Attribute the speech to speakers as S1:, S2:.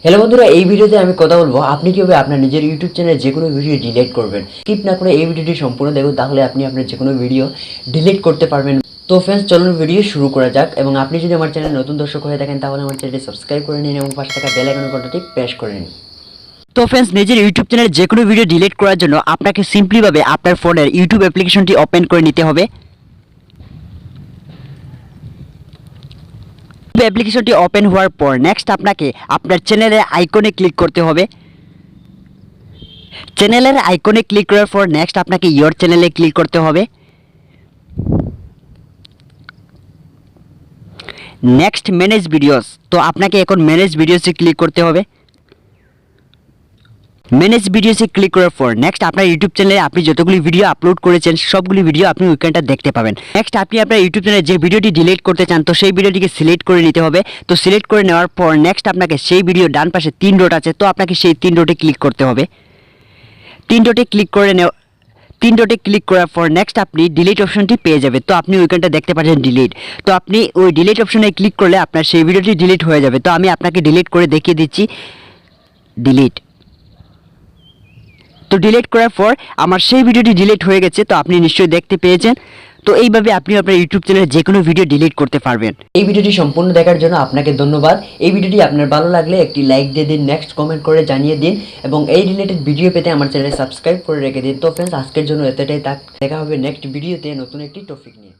S1: Hello বন্ধুরা, এই ভিডিওতে আমি কথা বলবো আপনি কিভাবে আপনার নিজের ইউটিউব চ্যানেলে যে কোনো ভিডিও ডিলিট করবেন। স্কিপ না করে এই ভিডিওটি সম্পূর্ণ দেখুন, তাহলে আপনি আপনার যে কোনো ভিডিও ডিলিট করতে পারবেন। তো ফ্রেন্ডস, চলুন ভিডিও শুরু করা যাক। এবং আপনি যদি আমার চ্যানেলে নতুন দর্শক হয়ে থাকেন তাহলে আমার চ্যানেলটি সাবস্ক্রাইব করে নিন এবং পাশে থাকা বেল আইকনের ঘন্টাটি প্রেস করে নিন। তো ফ্রেন্ডস, নিজের ইউটিউব চ্যানেলে যে কোনো ভিডিও ডিলিট করার জন্য আপনাকে সিম্পলিভাবে আপনার ফোনের ইউটিউব অ্যাপ্লিকেশনটি ওপেন করে নিতে হবে। অ্যাপ্লিকেশনটি ওপেন হওয়ার পর নেক্সট আপনাকে আপনার চ্যানেলের আইকনে ক্লিক করতে হবে। চ্যানেলের আইকনে ক্লিক করার পর নেক্সট আপনাকে ইয়োর চ্যানেলে ক্লিক করতে হবে। নেক্সট ম্যানেজ ভিডিওস, তো আপনাকে এখন ম্যানেজ ভিডিওসে ক্লিক করতে হবে। ম্যানেজ ভিডিওসে ক্লিক করার পর নেক্সট আপনার ইউটিউব চ্যানেলে আপনি যতগুলি ভিডিও আপলোড করেছেন সবগুলি ভিডিও আপনি ওইখানটা দেখতে পাবেন। নেক্সট আপনি আপনার ইউটিউব চ্যানেলে যে ভিডিওটি ডিলিট করতে চান তো সেই ভিডিওটিকে সিলেক্ট করে নিতে হবে। তো সিলেক্ট করে নেওয়ার পর নেক্সট আপনাকে সেই ভিডিও ডান পাশে 3 ডট আছে, তো আপনাকে সেই 3 ডটে ক্লিক করতে হবে। 3 ডটে ক্লিক করার পর নেক্সট আপনি ডিলিট অপশনটি পেয়ে যাবে। তো আপনি ওইখানটা দেখতে পাচ্ছেন ডিলিট, তো আপনি ওই ডিলিট অপশনে ক্লিক করলে আপনার সেই ভিডিওটি ডিলিট হয়ে যাবে। তো আমি আপনাকে ডিলিট করে দেখিয়ে দিচ্ছি। ডিলিট, তো ডিলিট করার পর আমার সেই ভিডিওটি ডিলিট হয়ে গেছে। তো আপনি নিশ্চয়ই দেখতে পেয়েছেন। তো এইভাবে আপনি আপনার ইউটিউব চ্যানেলে যে কোনো ভিডিও ডিলিট করতে পারবেন। এই ভিডিওটি সম্পূর্ণ দেখার জন্য আপনাকে ধন্যবাদ। এই ভিডিওটি আপনার ভালো লাগলে একটি লাইক দিয়ে দিন, নেক্সট কমেন্ট করে জানিয়ে দিন এবং এই রিলেটেড ভিডিও পেতে আমার চ্যানেলে সাবস্ক্রাইব করে রেখে দিন। তো ফ্রেন্ডস, আজকের জন্য এতটাই থাক, দেখা হবে নেক্সট ভিডিওতে নতুন একটি টপিক নিয়ে।